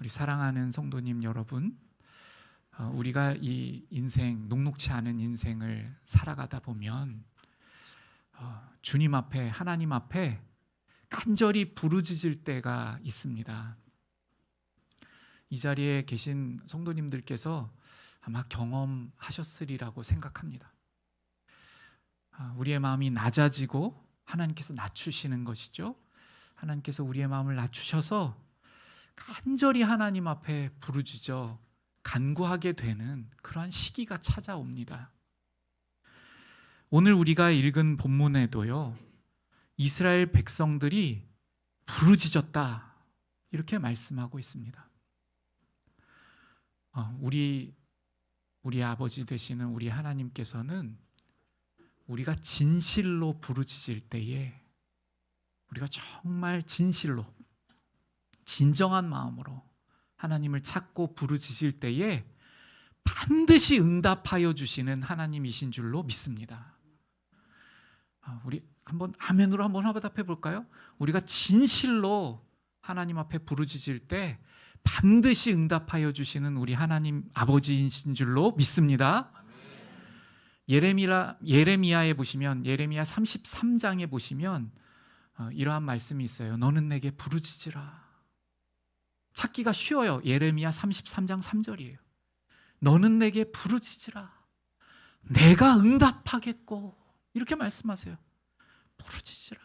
우리 사랑하는 성도님 여러분, 우리가 이 인생, 녹록치 않은 인생을 살아가다 보면 주님 앞에, 하나님 앞에 간절히 부르짖을 때가 있습니다. 이 자리에 계신 성도님들께서 아마 경험하셨으리라고 생각합니다. 우리의 마음이 낮아지고 하나님께서 낮추시는 것이죠. 하나님께서 우리의 마음을 낮추셔서 간절히 하나님 앞에 부르짖어 간구하게 되는 그러한 시기가 찾아옵니다. 오늘 우리가 읽은 본문에도요, 이스라엘 백성들이 부르짖었다 이렇게 말씀하고 있습니다. 우리 아버지 되시는 우리 하나님께서는 우리가 진실로 부르짖을 때에, 우리가 정말 진실로 진정한 마음으로 하나님을 찾고 부르짖을 때에 반드시 응답하여 주시는 하나님이신 줄로 믿습니다. 우리 한번 아멘으로 한번 화답해 볼까요? 우리가 진실로 하나님 앞에 부르짖을 때 반드시 응답하여 주시는 우리 하나님 아버지이신 줄로 믿습니다. 예레미야에 보시면, 예레미야 33장에 보시면 이러한 말씀이 있어요. 너는 내게 부르짖으라. 찾기가 쉬워요. 예레미야 33장 3절이에요. 너는 내게 부르짖으라. 내가 응답하겠고. 이렇게 말씀하세요. 부르짖으라.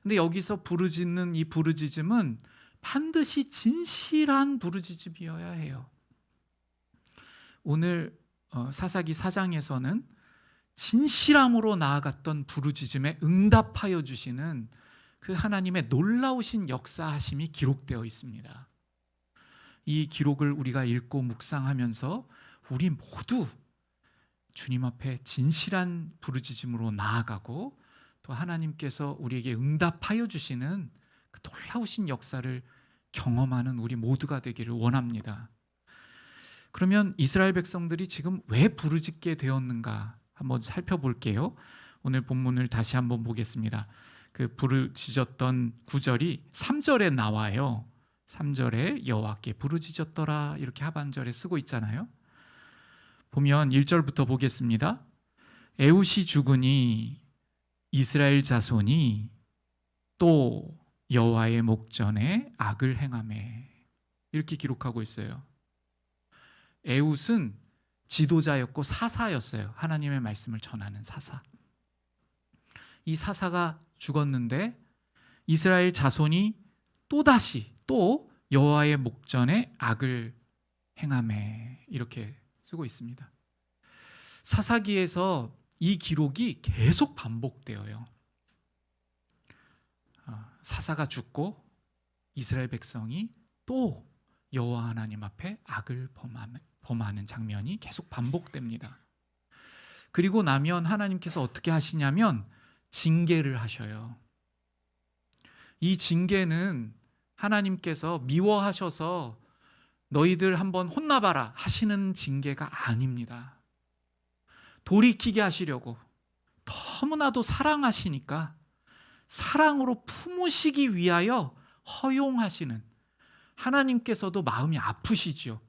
근데 여기서 부르짖는 이 부르짖음은 반드시 진실한 부르짖음이어야 해요. 오늘 사사기 4장에서는 진실함으로 나아갔던 부르짖음에 응답하여 주시는 그 하나님의 놀라우신 역사하심이 기록되어 있습니다. 이 기록을 우리가 읽고 묵상하면서 우리 모두 주님 앞에 진실한 부르짖음으로 나아가고 또 하나님께서 우리에게 응답하여 주시는 그 놀라우신 역사를 경험하는 우리 모두가 되기를 원합니다. 그러면 이스라엘 백성들이 지금 왜 부르짖게 되었는가 한번 살펴볼게요. 오늘 본문을 다시 한번 보겠습니다. 그 부르짖었던 구절이 3절에 나와요. 3절에 여호와께 부르짖었더라 이렇게 하반절에 쓰고 있잖아요. 보면 1절부터 보겠습니다. 에웃이 죽으니 이스라엘 자손이 또 여호와의 목전에 악을 행하매 이렇게 기록하고 있어요. 에웃은 지도자였고 사사였어요. 하나님의 말씀을 전하는 사사. 이 사사가 죽었는데 이스라엘 자손이 또다시 또 여호와의 목전에 악을 행하매 이렇게 쓰고 있습니다. 사사기에서 이 기록이 계속 반복되어요. 사사가 죽고 이스라엘 백성이 또 여호와 하나님 앞에 악을 범하는 장면이 계속 반복됩니다. 그리고 나면 하나님께서 어떻게 하시냐면 징계를 하셔요. 이 징계는 하나님께서 미워하셔서 너희들 한번 혼나봐라 하시는 징계가 아닙니다. 돌이키게 하시려고 너무나도 사랑하시니까 사랑으로 품으시기 위하여 허용하시는, 하나님께서도 마음이 아프시죠.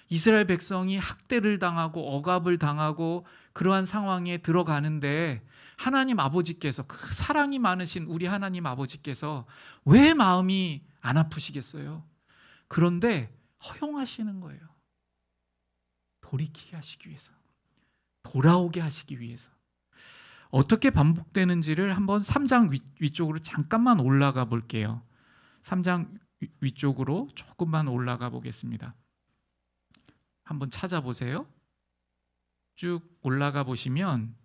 이스라엘 백성이 학대를 당하고 억압을 당하고 그러한 상황에 들어가는데 하나님 아버지께서, 그 사랑이 많으신 우리 하나님 아버지께서 왜 마음이 안 아프시겠어요? 그런데 허용하시는 거예요. 돌이키게 하시기 위해서, 돌아오게 하시기 위해서. 어떻게 반복되는지를 한번 3장 위쪽으로 잠깐만 올라가 볼게요. 3장 위쪽으로 조금만 올라가 보겠습니다. 한번 찾아보세요. 쭉 올라가 보시면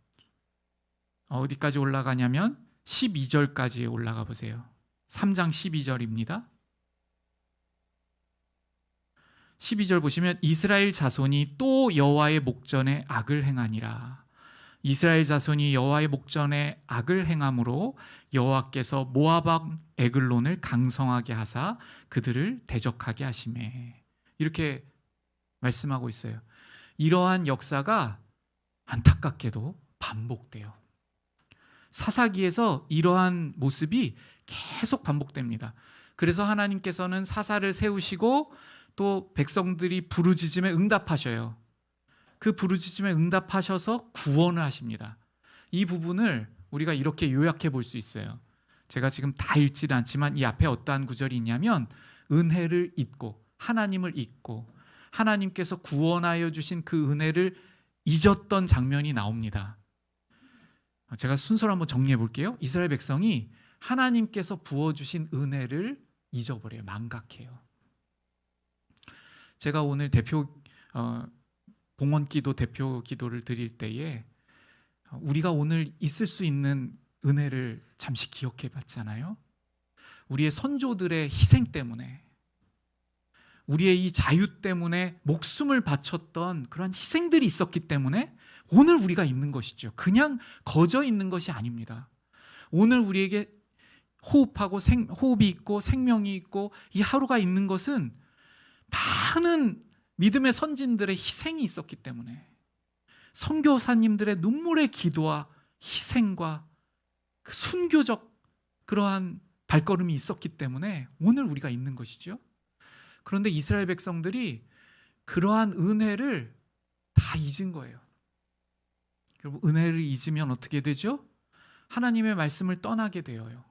어디까지 올라가냐면 12절까지 올라가 보세요. 3장 12절입니다. 12절 보시면 이스라엘 자손이 또 여호와의 목전에 악을 행하니라. 이스라엘 자손이 여호와의 목전에 악을 행함으로 여호와께서 모압 왕 에글론을 강성하게 하사 그들을 대적하게 하시매. 이렇게 말씀하고 있어요. 이러한 역사가 안타깝게도 반복돼요. 사사기에서 이러한 모습이 계속 반복됩니다. 그래서 하나님께서는 사사를 세우시고 또 백성들이 부르짖음에 응답하셔요. 그 부르짖음에 응답하셔서 구원을 하십니다. 이 부분을 우리가 이렇게 요약해 볼 수 있어요. 제가 지금 다 읽지는 않지만 이 앞에 어떠한 구절이 있냐면 은혜를 잊고 하나님을 잊고 하나님께서 구원하여 주신 그 은혜를 잊었던 장면이 나옵니다. 제가 순서를 한번 정리해 볼게요. 이스라엘 백성이 하나님께서 부어주신 은혜를 잊어버려요. 망각해요. 제가 오늘 봉헌기도 대표 기도를 드릴 때에 우리가 오늘 있을 수 있는 은혜를 잠시 기억해 봤잖아요. 우리의 선조들의 희생 때문에, 우리의 이 자유 때문에 목숨을 바쳤던 그런 희생들이 있었기 때문에 오늘 우리가 있는 것이죠. 그냥 거저 있는 것이 아닙니다. 오늘 우리에게 호흡이 있고 생명이 있고 이 하루가 있는 것은 많은 믿음의 선진들의 희생이 있었기 때문에, 선교사님들의 눈물의 기도와 희생과 그 순교적 그러한 발걸음이 있었기 때문에 오늘 우리가 있는 것이죠. 그런데 이스라엘 백성들이 그러한 은혜를 다 잊은 거예요. 여러분, 은혜를 잊으면 어떻게 되죠? 하나님의 말씀을 떠나게 되어요.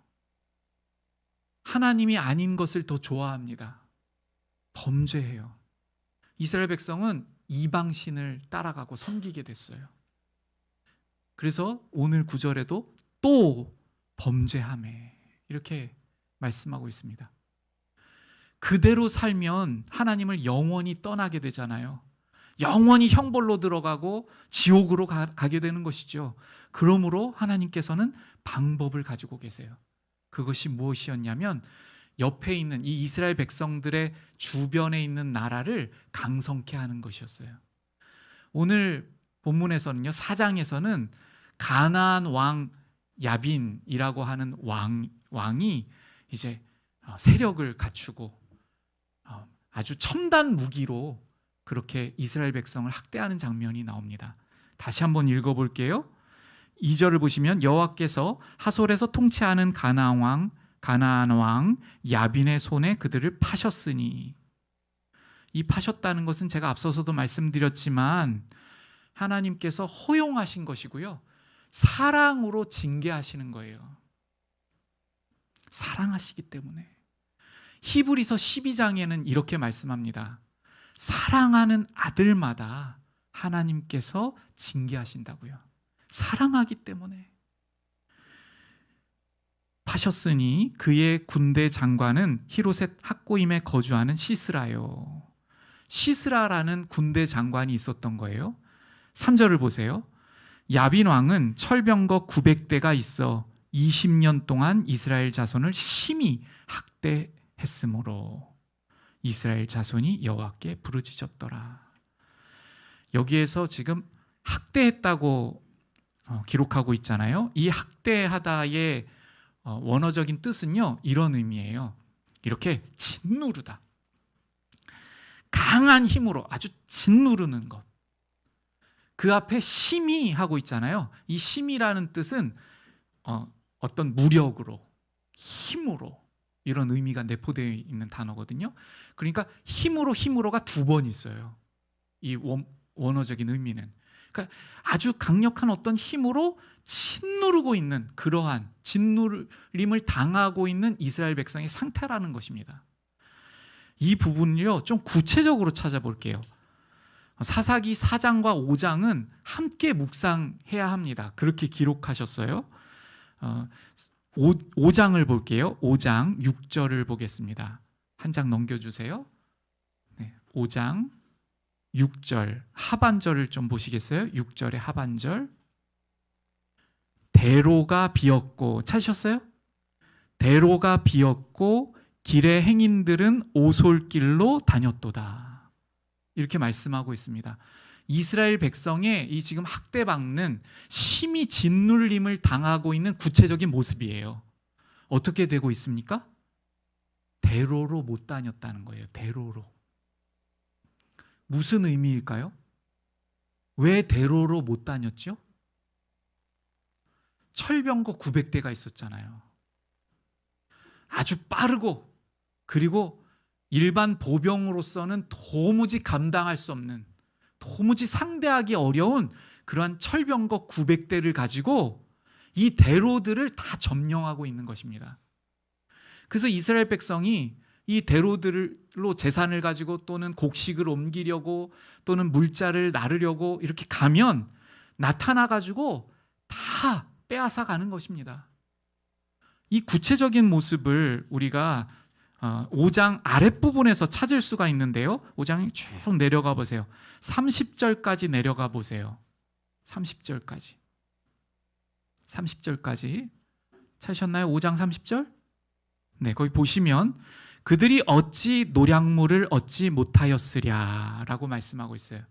하나님이 아닌 것을 더 좋아합니다. 범죄해요. 이스라엘 백성은 이방신을 따라가고 섬기게 됐어요. 그래서 오늘 9절에도 또 범죄하매 이렇게 말씀하고 있습니다. 그대로 살면 하나님을 영원히 떠나게 되잖아요. 영원히 형벌로 들어가고 지옥으로 가게 되는 것이죠. 그러므로 하나님께서는 방법을 가지고 계세요. 그것이 무엇이었냐면 옆에 있는 이 이스라엘 백성들의 주변에 있는 나라를 강성케 하는 것이었어요. 오늘 본문에서는요, 4장에서는 가나안 왕 야빈이라고 하는 왕이 이제 세력을 갖추고 아주 첨단 무기로 그렇게 이스라엘 백성을 학대하는 장면이 나옵니다. 다시 한번 읽어볼게요. 2절을 보시면 여호와께서 하솔에서 통치하는 가나안 왕 야빈의 손에 그들을 파셨으니, 이 파셨다는 것은 제가 앞서서도 말씀드렸지만 하나님께서 허용하신 것이고요, 사랑으로 징계하시는 거예요. 사랑하시기 때문에. 히브리서 12장에는 이렇게 말씀합니다. 사랑하는 아들마다 하나님께서 징계하신다고요. 사랑하기 때문에. 파셨으니 그의 군대 장관은 히로셋 학고임에 거주하는 시스라요. 시스라라는 군대 장관이 있었던 거예요. 3절을 보세요. 야빈 왕은 철병거 900대가 있어 20년 동안 이스라엘 자손을 심히 학대했으므로 이스라엘 자손이 여호와께 부르짖었더라. 여기에서 지금 학대했다고 기록하고 있잖아요. 이 학대하다의 원어적인 뜻은요, 이런 의미예요. 이렇게 짓누르다, 강한 힘으로 아주 짓누르는 것. 그 앞에 심히 하고 있잖아요. 이 심이라는 뜻은 어떤 무력으로, 힘으로, 이런 의미가 내포되어 있는 단어거든요. 그러니까 힘으로가 두 번 있어요. 이 원어적인 의미는. 그러니까 아주 강력한 어떤 힘으로 짓누르고 있는, 그러한 짓누림을 당하고 있는 이스라엘 백성의 상태라는 것입니다. 이 부분을요, 좀 구체적으로 찾아볼게요. 사사기 4장과 5장은 함께 묵상해야 합니다. 그렇게 기록하셨어요. 5장을 볼게요. 5장 6절을 보겠습니다. 한 장 넘겨주세요. 5장 6절 하반절을 좀 보시겠어요? 6절의 하반절. 대로가 비었고, 찾으셨어요? 대로가 비었고 길의 행인들은 오솔길로 다녔도다. 이렇게 말씀하고 있습니다. 이스라엘 백성의 이 지금 학대받는, 심히 짓눌림을 당하고 있는 구체적인 모습이에요. 어떻게 되고 있습니까? 대로로 못 다녔다는 거예요. 대로로. 무슨 의미일까요? 왜 대로로 못 다녔죠? 철병거 900대가 있었잖아요. 아주 빠르고 그리고 일반 보병으로서는 도무지 감당할 수 없는, 도무지 상대하기 어려운 그러한 철병거 900대를 가지고 이 대로들을 다 점령하고 있는 것입니다. 그래서 이스라엘 백성이 이 대로들로 재산을 가지고 또는 곡식을 옮기려고 또는 물자를 나르려고 이렇게 가면 나타나 가지고 다 빼앗아 가는 것입니다. 이 구체적인 모습을 우리가 5장 아랫부분에서 찾을 수가 있는데요. 5장 쭉 내려가 보세요. 30절까지 내려가 보세요. 30절까지 찾으셨나요? 5장 30절? 네, 거기 보시면 그들이 어찌 노량물을 얻지 못하였으랴 라고 말씀하고 있어요.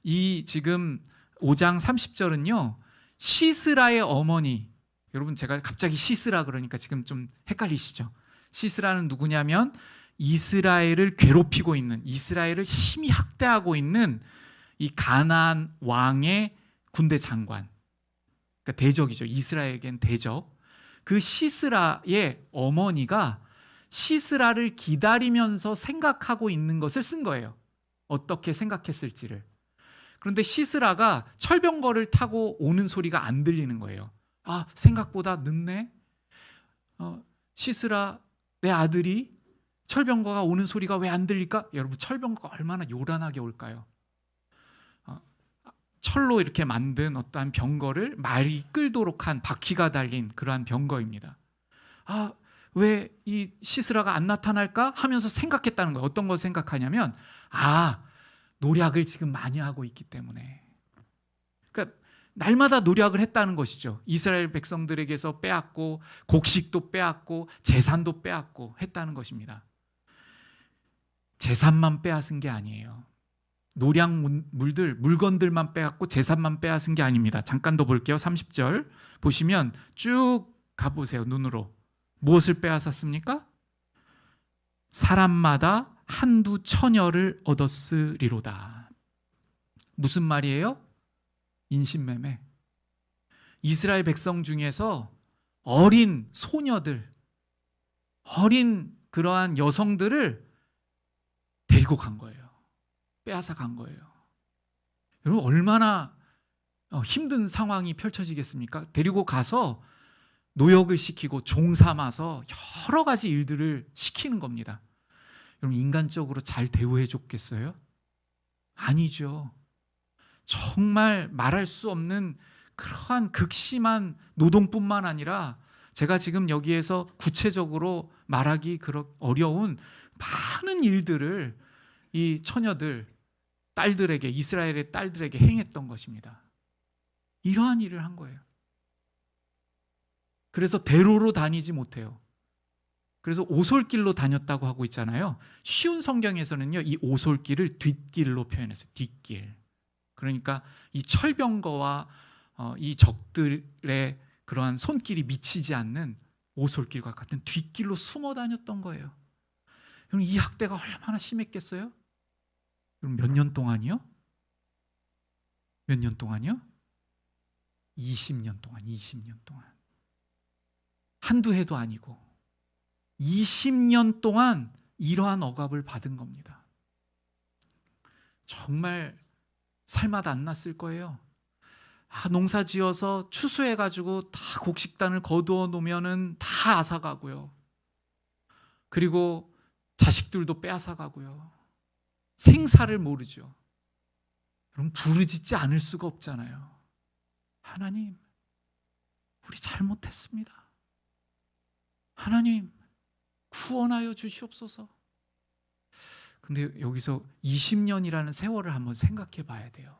이 지금 5장 30절은요 시스라의 어머니, 여러분 제가 갑자기 시스라 그러니까 지금 좀 헷갈리시죠? 시스라는 누구냐면 이스라엘을 괴롭히고 있는, 이스라엘을 심히 학대하고 있는 이 가나안 왕의 군대 장관, 그러니까 대적이죠. 이스라엘에겐 대적. 그 시스라의 어머니가 시스라를 기다리면서 생각하고 있는 것을 쓴 거예요. 어떻게 생각했을지를. 그런데 시스라가 철병거를 타고 오는 소리가 안 들리는 거예요. 아, 생각보다 늦네. 시스라, 내 아들이 철병거가 오는 소리가 왜 안 들릴까? 여러분, 철병거가 얼마나 요란하게 올까요? 철로 이렇게 만든 어떠한 병거를 말이 끌도록 한 바퀴가 달린 그러한 병거입니다. 아, 왜 이 시스라가 안 나타날까 하면서 생각했다는 거예요. 어떤 걸 생각하냐면, 아, 노략을 지금 많이 하고 있기 때문에. 그러니까 날마다 노략을 했다는 것이죠. 이스라엘 백성들에게서 빼앗고 곡식도 빼앗고 재산도 빼앗고 했다는 것입니다. 재산만 빼앗은 게 아니에요. 노략물들, 물건들만 빼앗고 재산만 빼앗은 게 아닙니다. 잠깐 더 볼게요. 30절 보시면 쭉 가보세요. 눈으로. 무엇을 빼앗았습니까? 사람마다 한두 처녀를 얻었으리로다. 무슨 말이에요? 인신매매. 이스라엘 백성 중에서 어린 소녀들, 어린 그러한 여성들을 데리고 간 거예요. 빼앗아 간 거예요. 여러분, 얼마나 힘든 상황이 펼쳐지겠습니까? 데리고 가서 노역을 시키고 종 삼아서 여러 가지 일들을 시키는 겁니다. 여러분, 인간적으로 잘 대우해 줬겠어요? 아니죠. 정말 말할 수 없는 그러한 극심한 노동뿐만 아니라 제가 지금 여기에서 구체적으로 말하기 어려운 많은 일들을 이 처녀들, 딸들에게, 이스라엘의 딸들에게 행했던 것입니다. 이러한 일을 한 거예요. 그래서 대로로 다니지 못해요. 그래서 오솔길로 다녔다고 하고 있잖아요. 쉬운 성경에서는요, 이 오솔길을 뒷길로 표현했어요. 뒷길. 그러니까 이 철병거와 이 적들의 그러한 손길이 미치지 않는 오솔길과 같은 뒷길로 숨어 다녔던 거예요. 그럼 이 학대가 얼마나 심했겠어요? 그럼 몇 년 동안이요? 몇 년 동안이요? 20년 동안, 20년 동안. 한두 해도 아니고 20년 동안 이러한 억압을 받은 겁니다. 정말 살맛 안 났을 거예요. 농사 지어서 추수해가지고 다 곡식단을 거두어 놓으면은 다 앗아가고요. 그리고 자식들도 빼앗아가고요. 생사를 모르죠. 그럼 부르짖지 않을 수가 없잖아요. 하나님, 우리 잘못했습니다. 하나님, 구원하여 주시옵소서. 근데 여기서 20년이라는 세월을 한번 생각해 봐야 돼요.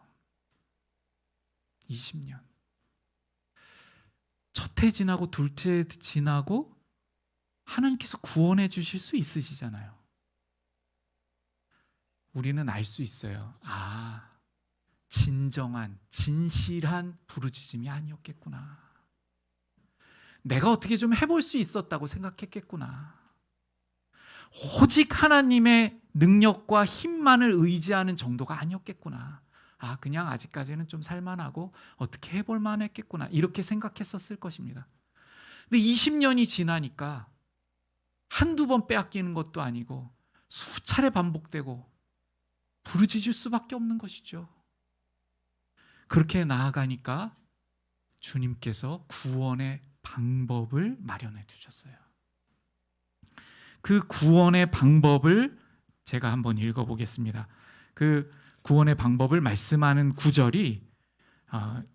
20년. 첫 해 지나고 둘째 해 지나고 하나님께서 구원해 주실 수 있으시잖아요. 우리는 알 수 있어요. 아, 진정한, 진실한 부르짖음이 아니었겠구나. 내가 어떻게 좀 해볼 수 있었다고 생각했겠구나. 오직 하나님의 능력과 힘만을 의지하는 정도가 아니었겠구나. 아, 그냥 아직까지는 좀 살만하고 어떻게 해볼 만했겠구나. 이렇게 생각했었을 것입니다. 근데 20년이 지나니까 한두 번 빼앗기는 것도 아니고 수차례 반복되고 부르짖을 수밖에 없는 것이죠. 그렇게 나아가니까 주님께서 구원의 방법을 마련해 두셨어요. 그 구원의 방법을 제가 한번 읽어보겠습니다. 그 구원의 방법을 말씀하는 구절이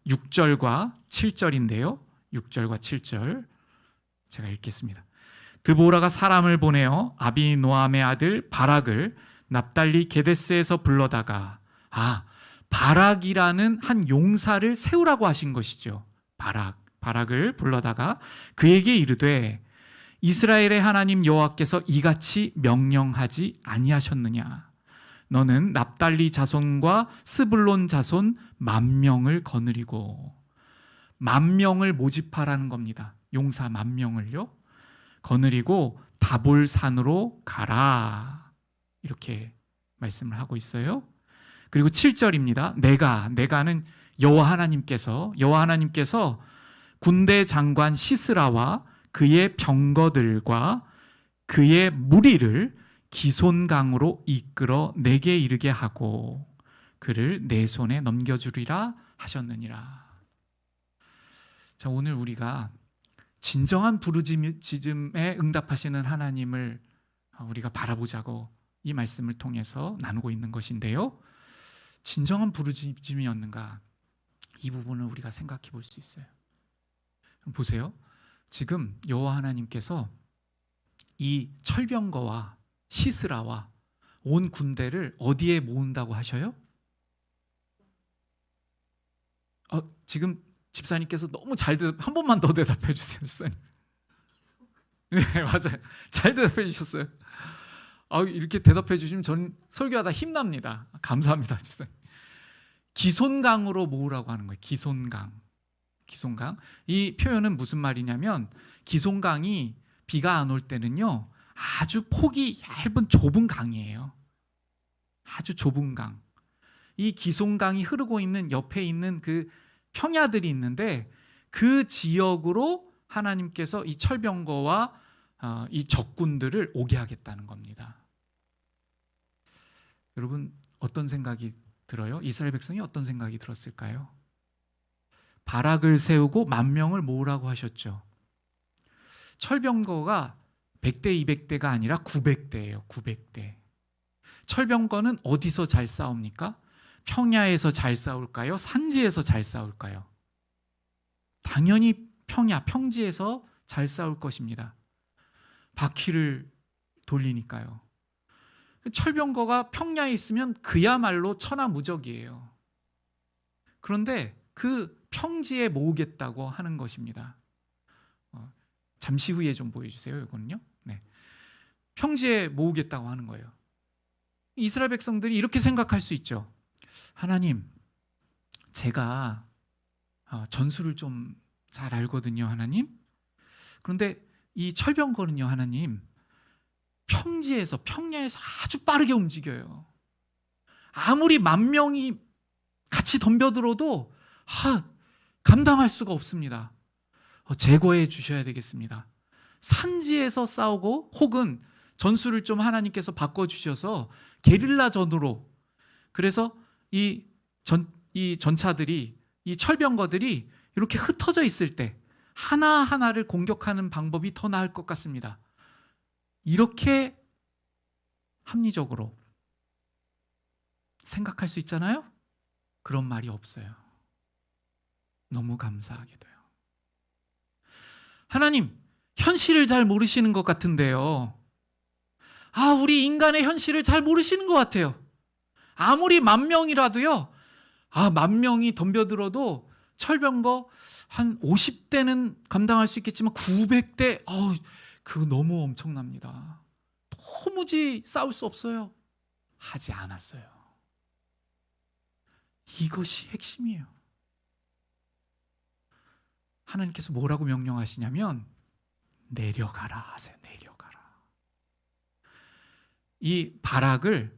6절과 7절인데요. 6절과 7절 제가 읽겠습니다. 드보라가 사람을 보내어 아비노함의 아들 바락을 납달리 게데스에서 불러다가 바락이라는 한 용사를 세우라고 하신 것이죠. 바락을 불러다가 그에게 이르되 이스라엘의 하나님 여호와께서 이같이 명령하지 아니하셨느냐? 너는 납달리 자손과 스불론 자손 10,000명을 거느리고 10,000명을 모집하라는 겁니다. 용사 10,000명을요. 거느리고 다볼산으로 가라. 이렇게 말씀을 하고 있어요. 그리고 7절입니다. 내가는 여호와 하나님께서 군대 장관 시스라와 그의 병거들과 그의 무리를 기손강으로 이끌어 내게 이르게 하고 그를 내 손에 넘겨주리라 하셨느니라. 자, 오늘 우리가 진정한 부르짖음에 응답하시는 하나님을 우리가 바라보자고 이 말씀을 통해서 나누고 있는 것인데요. 진정한 부르짖음이었는가? 이 부분을 우리가 생각해 볼 수 있어요. 보세요. 지금 여호와 하나님께서 이 철병거와 시스라와 온 군대를 어디에 모은다고 하셔요? 지금 집사님께서 너무 한 번만 더 대답해 주세요, 집사님. 네, 맞아요. 잘 대답해 주셨어요. 이렇게 대답해 주시면 저는 설교하다 힘납니다. 감사합니다, 집사님. 기손강으로 모으라고 하는 거예요. 기손강. 이 표현은 무슨 말이냐면 기손강이 비가 안 올 때는요 아주 폭이 얇은 좁은 강이에요. 아주 좁은 강. 이 기손강이 흐르고 있는 옆에 있는 그 평야들이 있는데 그 지역으로 하나님께서 이 철병거와 이 적군들을 오게 하겠다는 겁니다. 여러분 어떤 생각이 들어요? 이스라엘 백성이 어떤 생각이 들었을까요? 바락을 세우고 10,000명을 모으라고 하셨죠. 철병거가 100대 200대가 아니라 900대예요. 900대. 철병거는 어디서 잘 싸웁니까? 평야에서 잘 싸울까요? 산지에서 잘 싸울까요? 당연히 평지에서 잘 싸울 것입니다. 바퀴를 돌리니까요. 철병거가 평야에 있으면 그야말로 천하무적이에요. 그런데 그 평지에 모으겠다고 하는 것입니다. 잠시 후에 좀 보여주세요. 이거는요. 네. 평지에 모으겠다고 하는 거예요. 이스라엘 백성들이 이렇게 생각할 수 있죠. 하나님, 제가 전술을 좀 잘 알거든요, 하나님. 그런데 이 철병거는요, 하나님, 평야에서 아주 빠르게 움직여요. 아무리 10,000명이 같이 덤벼들어도 감당할 수가 없습니다. 제거해 주셔야 되겠습니다. 산지에서 싸우고 혹은 전술을 좀 하나님께서 바꿔주셔서 게릴라전으로, 그래서 이 전차들이, 이 철병거들이 이렇게 흩어져 있을 때 하나하나를 공격하는 방법이 더 나을 것 같습니다. 이렇게 합리적으로 생각할 수 있잖아요? 그런 말이 없어요. 너무 감사하게도요. 하나님, 현실을 잘 모르시는 것 같은데요. 우리 인간의 현실을 잘 모르시는 것 같아요. 아무리 10,000명이라도요. 10,000명이 덤벼들어도 철병거 한 50대는 감당할 수 있겠지만 900대, 그거 너무 엄청납니다. 도무지 싸울 수 없어요. 하지 않았어요. 이것이 핵심이에요. 하나님께서 뭐라고 명령하시냐면 내려가라 하세요. 내려가라. 이 바락과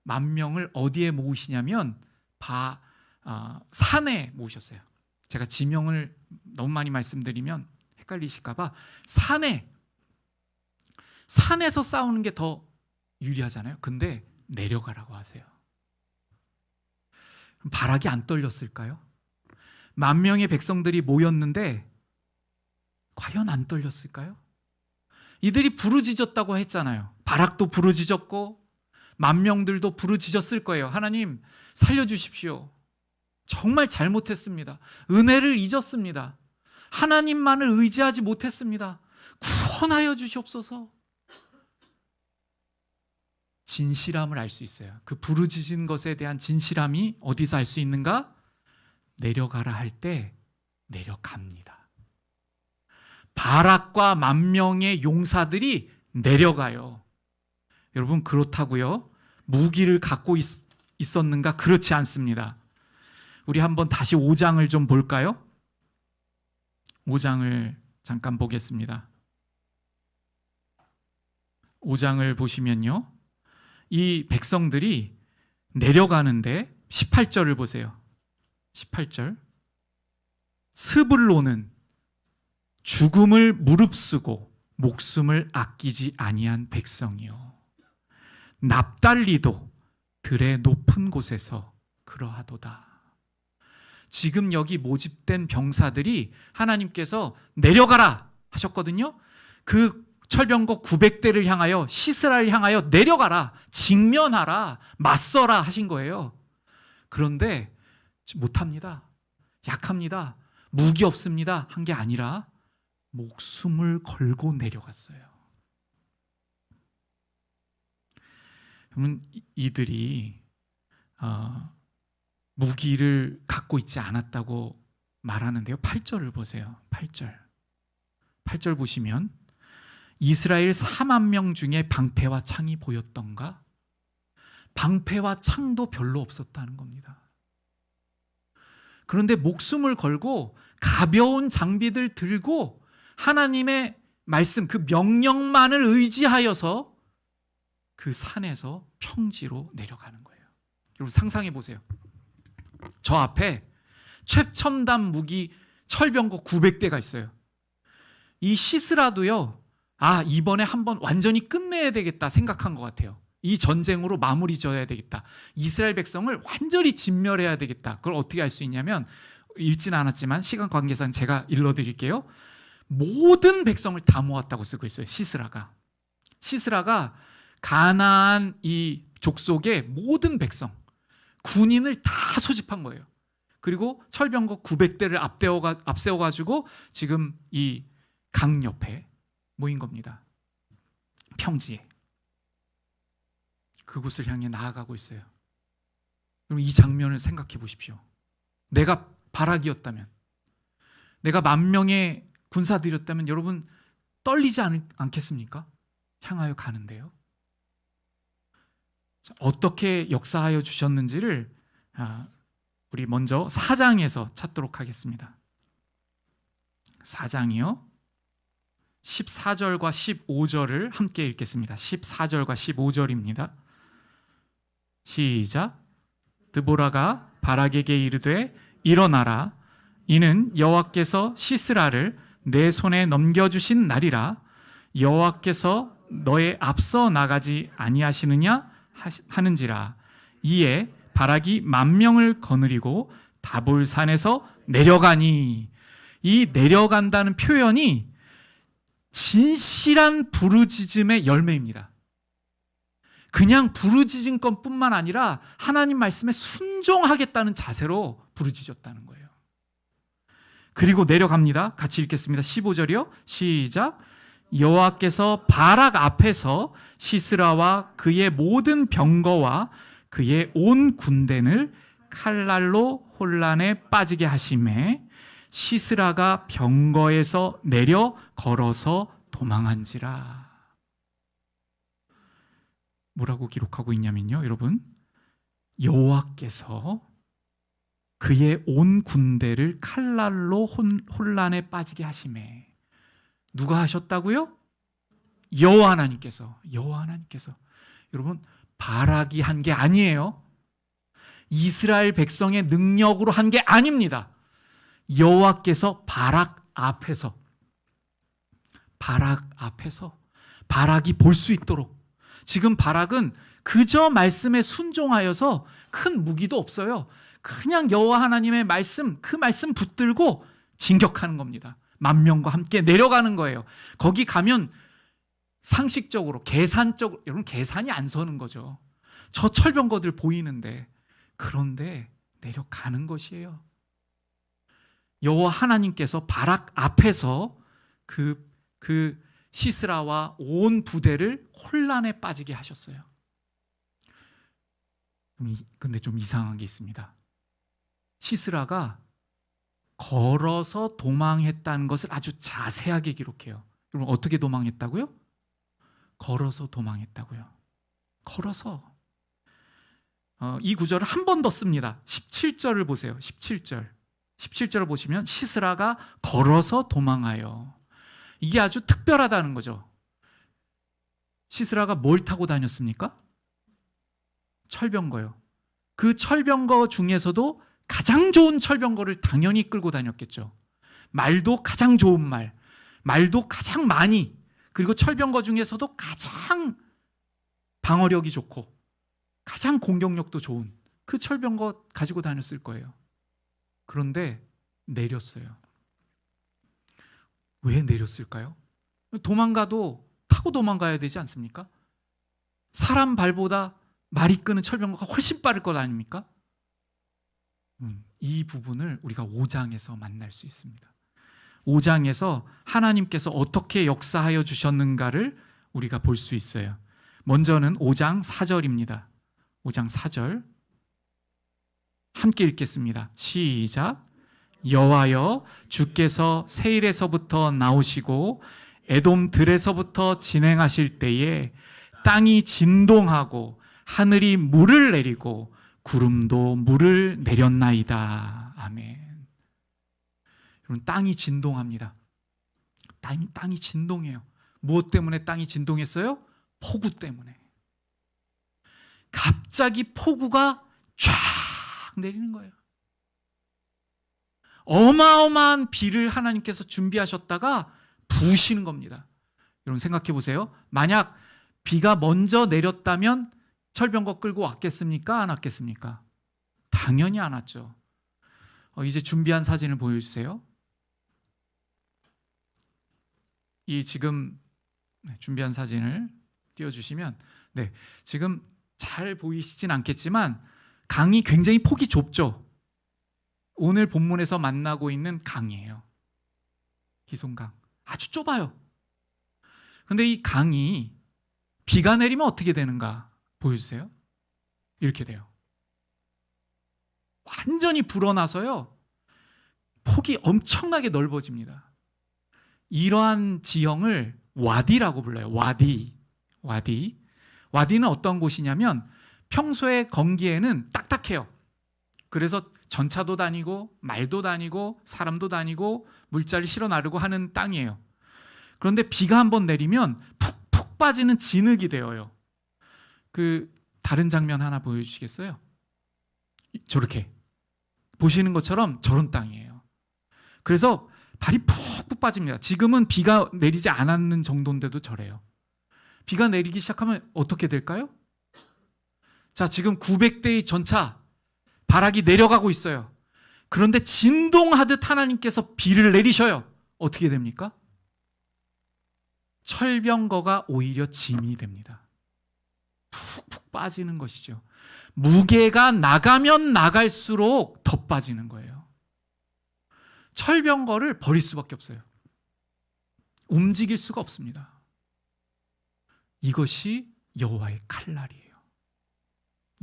10,000명을 어디에 모으시냐면 산에 모으셨어요. 제가 지명을 너무 많이 말씀드리면 헷갈리실까 봐 산에 산에서 싸우는 게 더 유리하잖아요. 근데 내려가라고 하세요. 바락이 안 떨렸을까요? 10,000명의 백성들이 모였는데 과연 안 떨렸을까요? 이들이 부르짖었다고 했잖아요. 바락도 부르짖었고 10,000명들도 부르짖었을 거예요. 하나님 살려주십시오. 정말 잘못했습니다. 은혜를 잊었습니다. 하나님만을 의지하지 못했습니다. 구원하여 주시옵소서. 진실함을 알 수 있어요. 그 부르짖은 것에 대한 진실함이 어디서 알 수 있는가? 내려가라 할 때 내려갑니다. 바락과 10,000명의 용사들이 내려가요. 여러분 그렇다고요? 무기를 갖고 있었는가? 그렇지 않습니다. 우리 한번 다시 5장을 좀 볼까요? 5장을 잠깐 보겠습니다. 5장을 보시면요, 이 백성들이 내려가는데 18절을 보세요. 18절. 스불론은 죽음을 무릅쓰고 목숨을 아끼지 아니한 백성이요, 납달리도 들의 높은 곳에서 그러하도다. 지금 여기 모집된 병사들이 하나님께서 내려가라 하셨거든요. 그 철병거 900대를 향하여, 시스라를 향하여 내려가라, 직면하라, 맞서라 하신 거예요. 그런데 못합니다. 약합니다. 무기 없습니다 한 게 아니라 목숨을 걸고 내려갔어요. 그러면 이들이 무기를 갖고 있지 않았다고 말하는데요. 8절을 보세요. 8절 보시면 이스라엘 40,000명 중에 방패와 창이 보였던가? 방패와 창도 별로 없었다는 겁니다. 그런데 목숨을 걸고 가벼운 장비들 들고 하나님의 말씀, 그 명령만을 의지하여서 그 산에서 평지로 내려가는 거예요. 여러분 상상해 보세요. 저 앞에 최첨단 무기 철병거 900대가 있어요. 이 시스라도요, 이번에 한번 완전히 끝내야 되겠다 생각한 것 같아요. 이 전쟁으로 마무리 져야 되겠다. 이스라엘 백성을 완전히 진멸해야 되겠다. 그걸 어떻게 알 수 있냐면, 읽지는 않았지만 시간 관계상 제가 읽어드릴게요. 모든 백성을 다 모았다고 쓰고 있어요. 시스라가 가나안 이 족속의 모든 백성, 군인을 다 소집한 거예요. 그리고 철병거 900대를 앞세워가지고 지금 이 강 옆에 모인 겁니다. 평지에. 그곳을 향해 나아가고 있어요. 그럼 이 장면을 생각해 보십시오. 내가 바락이었다면, 내가 10,000명의 군사들이었다면 여러분 떨리지 않겠습니까? 향하여 가는데요. 어떻게 역사하여 주셨는지를 우리 먼저 4장에서 찾도록 하겠습니다. 4장이요. 14절과 15절을 함께 읽겠습니다. 14절과 15절입니다. 시작. 드보라가 바락에게 이르되 일어나라. 이는 여호와께서 시스라를 내 손에 넘겨주신 날이라. 여호와께서 너의 앞서 나가지 아니하시느냐 하는지라. 이에 바락이 10,000명을 거느리고 다볼산에서 내려가니. 이 내려간다는 표현이 진실한 부르짖음의 열매입니다. 그냥 부르짖은 것뿐만 아니라 하나님 말씀에 순종하겠다는 자세로 부르짖었다는 거예요. 그리고 내려갑니다. 같이 읽겠습니다. 15절이요. 시작. 여호와께서 바락 앞에서 시스라와 그의 모든 병거와 그의 온 군대를 칼날로 혼란에 빠지게 하심에 시스라가 병거에서 내려 걸어서 도망한지라. 뭐라고 기록하고 있냐면요, 여러분, 여호와께서 그의 온 군대를 칼날로 혼란에 빠지게 하심에. 누가 하셨다고요? 여호와 하나님께서. 여러분, 바락이 한 게 아니에요. 이스라엘 백성의 능력으로 한 게 아닙니다. 여호와께서 바락 앞에서 바락이 볼 수 있도록. 지금 바락은 그저 말씀에 순종하여서 큰 무기도 없어요. 그냥 여호와 하나님의 말씀, 그 말씀 붙들고 진격하는 겁니다. 만명과 함께 내려가는 거예요. 거기 가면 상식적으로, 계산적으로, 여러분 계산이 안 서는 거죠. 저 철병거들 보이는데, 그런데 내려가는 것이에요. 여호와 하나님께서 바락 앞에서 그 시스라와 온 부대를 혼란에 빠지게 하셨어요. 근데 좀 이상한 게 있습니다. 시스라가 걸어서 도망했다는 것을 아주 자세하게 기록해요. 여러분 어떻게 도망했다고요? 걸어서 도망했다고요. 걸어서. 이 구절을 한 번 더 씁니다. 17절을 보세요. 17절을 보시면 시스라가 걸어서 도망하여. 이게 아주 특별하다는 거죠. 시스라가 뭘 타고 다녔습니까? 철병거요. 그 철병거 중에서도 가장 좋은 철병거를 당연히 끌고 다녔겠죠. 말도 가장 좋은 말도 가장 많이, 그리고 철병거 중에서도 가장 방어력이 좋고 가장 공격력도 좋은 그 철병거 가지고 다녔을 거예요. 그런데 내렸어요. 왜 내렸을까요? 도망가도 타고 도망가야 되지 않습니까? 사람 발보다 말이 끄는 철병거가 훨씬 빠를 것 아닙니까? 이 부분을 우리가 5장에서 만날 수 있습니다. 5장에서 하나님께서 어떻게 역사하여 주셨는가를 우리가 볼 수 있어요. 먼저는 5장 4절입니다. 5장 4절 함께 읽겠습니다. 시작. 여호와여, 주께서 세일에서부터 나오시고 에돔 들에서부터 진행하실 때에 땅이 진동하고 하늘이 물을 내리고 구름도 물을 내렸나이다. 아멘. 여러분, 땅이 진동합니다. 땅이 진동해요. 무엇 때문에 땅이 진동했어요? 폭우 때문에. 갑자기 폭우가 쫙 내리는 거예요. 어마어마한 비를 하나님께서 준비하셨다가 부으시는 겁니다. 여러분 생각해 보세요. 만약 비가 먼저 내렸다면 철병거 끌고 왔겠습니까? 안 왔겠습니까? 당연히 안 왔죠. 이제 준비한 사진을 보여주세요. 이 지금 준비한 사진을 띄워주시면, 네, 지금 잘 보이시진 않겠지만 강이 굉장히 폭이 좁죠. 오늘 본문에서 만나고 있는 강이에요. 기송강. 아주 좁아요. 근데 이 강이 비가 내리면 어떻게 되는가 보여주세요. 이렇게 돼요. 완전히 불어나서요, 폭이 엄청나게 넓어집니다. 이러한 지형을 와디라고 불러요. 와디는 어떤 곳이냐면 평소에 건기에는 딱딱해요. 그래서 전차도 다니고 말도 다니고 사람도 다니고 물자를 실어 나르고 하는 땅이에요. 그런데 비가 한번 내리면 푹푹 빠지는 진흙이 되어요. 그 다른 장면 하나 보여주시겠어요? 저렇게 보시는 것처럼 저런 땅이에요. 그래서 발이 푹푹 빠집니다. 지금은 비가 내리지 않았는 정도인데도 저래요. 비가 내리기 시작하면 어떻게 될까요? 자, 지금 900대의 전차 바락이 내려가고 있어요. 그런데 진동하듯 하나님께서 비를 내리셔요. 어떻게 됩니까? 철병거가 오히려 짐이 됩니다. 푹푹 빠지는 것이죠. 무게가 나가면 나갈수록 더 빠지는 거예요. 철병거를 버릴 수밖에 없어요. 움직일 수가 없습니다. 이것이 여호와의 칼날이에요.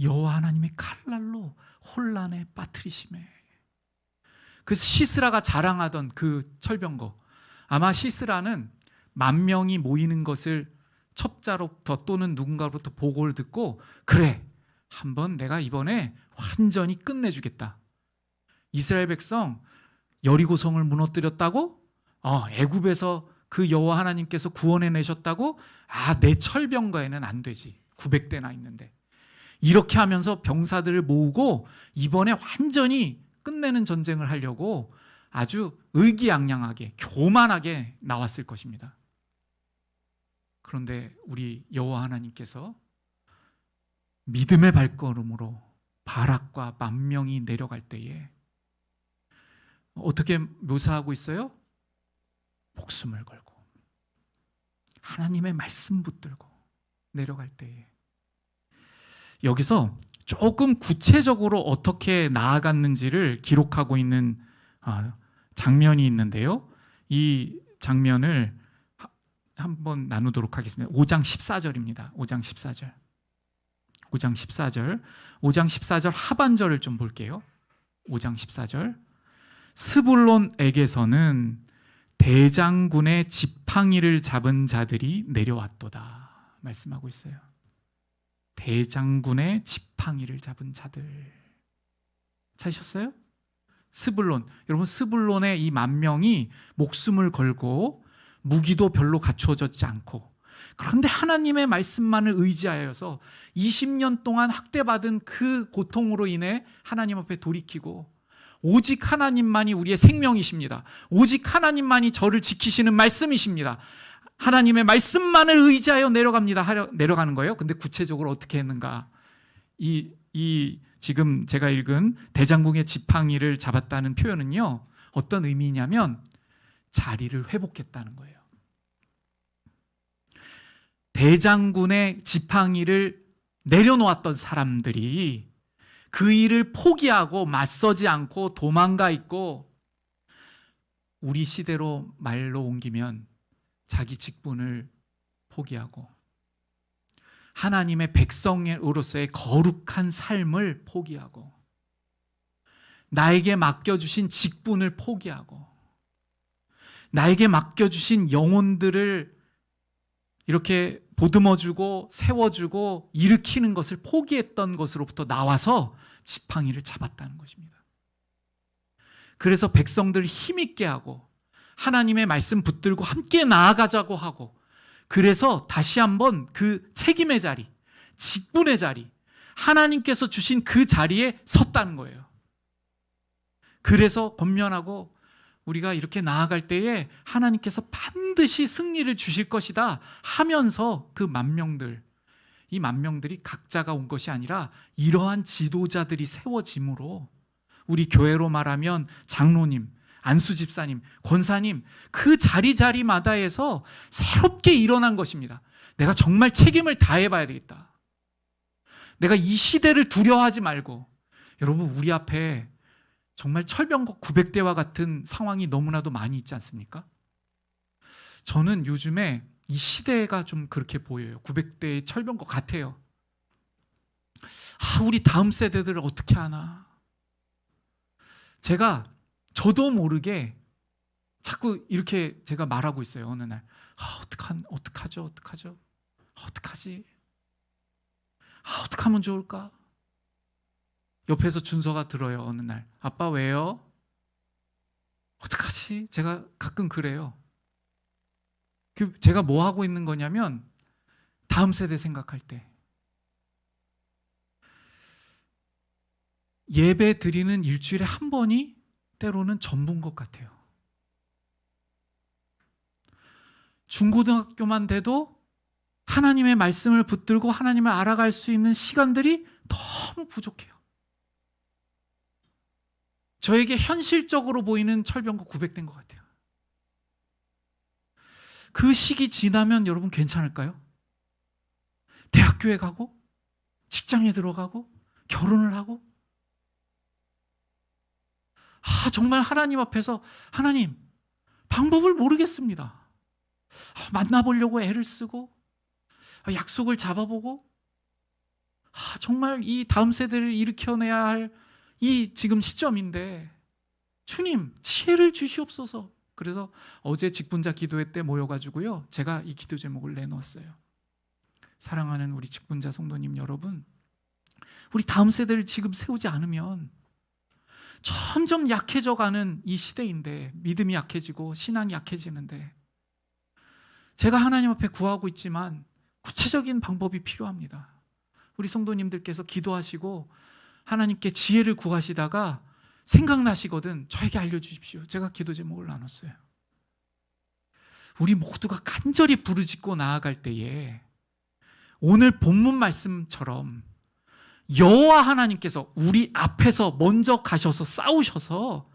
여호와 하나님의 칼날로 혼란에 빠뜨리심에. 그래서 시스라가 자랑하던 그 철병거, 아마 시스라는 10,000명이 모이는 것을 첩자로부터 또는 누군가로부터 보고를 듣고, 그래, 한번 내가 이번에 완전히 끝내주겠다. 이스라엘 백성 여리고성을 무너뜨렸다고? 애굽에서 그 여호와 하나님께서 구원해 내셨다고? 내 철병거에는 안 되지. 900대나 있는데. 이렇게 하면서 병사들을 모으고 이번에 완전히 끝내는 전쟁을 하려고 아주 의기양양하게 교만하게 나왔을 것입니다. 그런데 우리 여호와 하나님께서 믿음의 발걸음으로 바락과 만명이 내려갈 때에 어떻게 묘사하고 있어요? 목숨을 걸고 하나님의 말씀 붙들고 내려갈 때에, 여기서 조금 구체적으로 어떻게 나아갔는지를 기록하고 있는 장면이 있는데요. 이 장면을 한번 나누도록 하겠습니다. 5장 14절입니다. 5장 14절. 5장 14절. 5장 14절 하반절을 좀 볼게요. 5장 14절. 스불론에게서는 대장군의 지팡이를 잡은 자들이 내려왔도다 말씀하고 있어요. 대장군의 지팡이를 잡은 자들. 찾으셨어요? 스불론. 여러분, 스불론의 이 만명이 목숨을 걸고 무기도 별로 갖추어졌지 않고, 그런데 하나님의 말씀만을 의지하여서 20년 동안 학대받은 그 고통으로 인해 하나님 앞에 돌이키고, 오직 하나님만이 우리의 생명이십니다. 오직 하나님만이 저를 지키시는 말씀이십니다. 하나님의 말씀만을 의지하여 내려가는 거예요. 근데 구체적으로 어떻게 했는가? 지금 제가 읽은 대장군의 지팡이를 잡았다는 표현은요, 어떤 의미냐면 자리를 회복했다는 거예요. 대장군의 지팡이를 내려놓았던 사람들이 그 일을 포기하고 맞서지 않고 도망가 있고, 우리 시대로 말로 옮기면 자기 직분을 포기하고 하나님의 백성으로서의 거룩한 삶을 포기하고 나에게 맡겨주신 직분을 포기하고 나에게 맡겨주신 영혼들을 이렇게 보듬어주고 세워주고 일으키는 것을 포기했던 것으로부터 나와서 지팡이를 잡았다는 것입니다. 그래서 백성들을 힘있게 하고 하나님의 말씀 붙들고 함께 나아가자고 하고, 그래서 다시 한번 그 책임의 자리, 직분의 자리, 하나님께서 주신 그 자리에 섰다는 거예요. 그래서 권면하고 우리가 이렇게 나아갈 때에 하나님께서 반드시 승리를 주실 것이다 하면서 그 만명들, 이 만명들이 각자가 온 것이 아니라 이러한 지도자들이 세워짐으로, 우리 교회로 말하면 장로님, 안수 집사님, 권사님, 그 자리마다에서 새롭게 일어난 것입니다. 내가 정말 책임을 다해봐야 되겠다. 내가 이 시대를 두려워하지 말고, 여러분, 우리 앞에 정말 철병거 900대와 같은 상황이 너무나도 많이 있지 않습니까? 저는 요즘에 이 시대가 좀 그렇게 보여요. 900대의 철병거 같아요. 우리 다음 세대들을 어떻게 하나. 저도 모르게 자꾸 이렇게 제가 말하고 있어요. 어느 날 어떡하죠? 어떡하지? 어떻게 하면 좋을까? 옆에서 준서가 들어요. 어느 날, 아빠 왜요? 어떡하지? 제가 가끔 그래요. 제가 뭐 하고 있는 거냐면 다음 세대 생각할 때 예배 드리는 일주일에 한 번이 때로는 전부인 것 같아요. 중고등학교만 돼도 하나님의 말씀을 붙들고 하나님을 알아갈 수 있는 시간들이 너무 부족해요. 저에게 현실적으로 보이는 철병거 900대인 것 같아요. 그 시기 지나면 여러분 괜찮을까요? 대학교에 가고 직장에 들어가고 결혼을 하고, 정말 하나님 앞에서 하나님, 방법을 모르겠습니다. 만나보려고 애를 쓰고 약속을 잡아보고, 정말 이 다음 세대를 일으켜내야 할 이 지금 시점인데 주님 지혜를 주시옵소서. 그래서 어제 직분자 기도회 때 모여가지고요, 제가 이 기도 제목을 내놓았어요. 사랑하는 우리 직분자 성도님 여러분, 우리 다음 세대를 지금 세우지 않으면 점점 약해져가는 이 시대인데, 믿음이 약해지고 신앙이 약해지는데, 제가 하나님 앞에 구하고 있지만 구체적인 방법이 필요합니다. 우리 성도님들께서 기도하시고 하나님께 지혜를 구하시다가 생각나시거든 저에게 알려주십시오. 제가 기도 제목을 나눴어요. 우리 모두가 간절히 부르짖고 나아갈 때에 오늘 본문 말씀처럼 여호와 하나님께서 우리 앞에서 먼저 가셔서 싸우셔서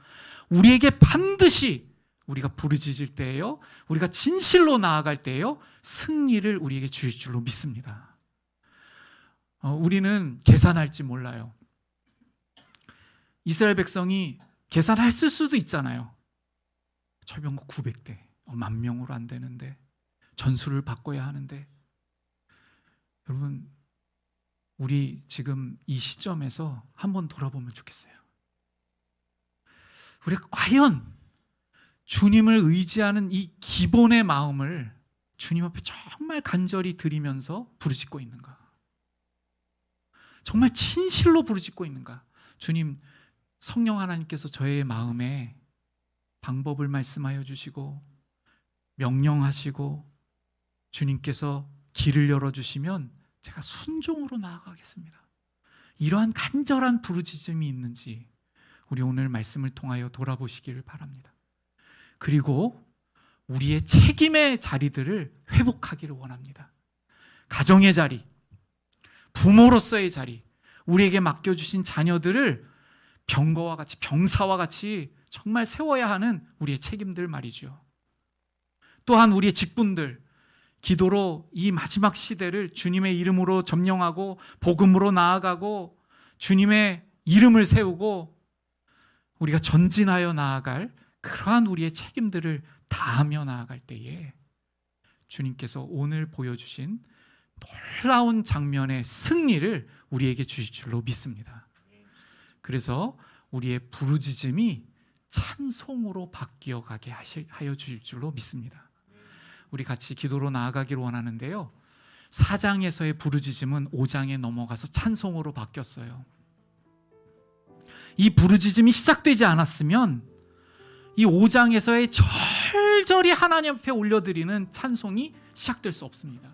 우리에게 반드시 우리가 부르짖을 때에요, 우리가 진실로 나아갈 때에요, 승리를 우리에게 주실 줄로 믿습니다. 우리는 계산할지 몰라요. 이스라엘 백성이 계산했을 수도 있잖아요. 철병거 900대, 10,000명으로 안 되는데, 전술을 바꿔야 하는데. 여러분, 우리 지금 이 시점에서 한번 돌아보면 좋겠어요. 우리가 과연 주님을 의지하는 이 기본의 마음을 주님 앞에 정말 간절히 드리면서 부르짖고 있는가? 정말 진실로 부르짖고 있는가? 주님, 성령 하나님께서 저의 마음에 방법을 말씀하여 주시고 명령하시고 주님께서 길을 열어주시면 제가 순종으로 나아가겠습니다. 이러한 간절한 부르짖음이 있는지 우리 오늘 말씀을 통하여 돌아보시기를 바랍니다. 그리고 우리의 책임의 자리들을 회복하기를 원합니다. 가정의 자리, 부모로서의 자리, 우리에게 맡겨주신 자녀들을 병거와 같이, 병사와 같이 정말 세워야 하는 우리의 책임들 말이죠. 또한 우리의 직분들, 기도로 이 마지막 시대를 주님의 이름으로 점령하고 복음으로 나아가고 주님의 이름을 세우고 우리가 전진하여 나아갈 그러한 우리의 책임들을 다하며 나아갈 때에 주님께서 오늘 보여주신 놀라운 장면의 승리를 우리에게 주실 줄로 믿습니다. 그래서 우리의 부르짖음이 찬송으로 바뀌어가게 하여 주실 줄로 믿습니다. 우리 같이 기도로 나아가기를 원하는데요, 4장에서의 부르짖음은 5장에 넘어가서 찬송으로 바뀌었어요. 이 부르짖음이 시작되지 않았으면 이 5장에서의 절절히 하나님 앞에 올려드리는 찬송이 시작될 수 없습니다.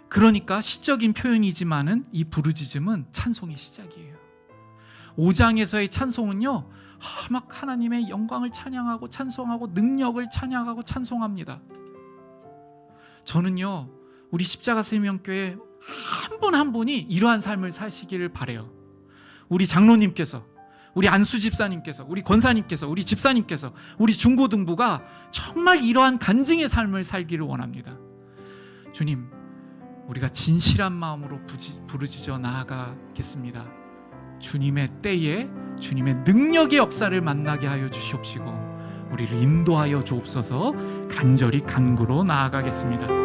그러니까 시적인 표현이지만은 이 부르짖음은 찬송의 시작이에요. 5장에서의 찬송은요, 막 하나님의 영광을 찬양하고 찬송하고 능력을 찬양하고 찬송합니다. 저는요, 우리 십자가 생명교회 한 분 한 분이 이러한 삶을 사시기를 바라요. 우리 장로님께서, 우리 안수 집사님께서, 우리 권사님께서, 우리 집사님께서, 우리 중고등부가 정말 이러한 간증의 삶을 살기를 원합니다. 주님, 우리가 진실한 마음으로 부르짖어 나아가겠습니다. 주님의 때에 주님의 능력의 역사를 만나게 하여 주시옵시고 우리를 인도하여 주옵소서. 간절히 간구로 나아가겠습니다.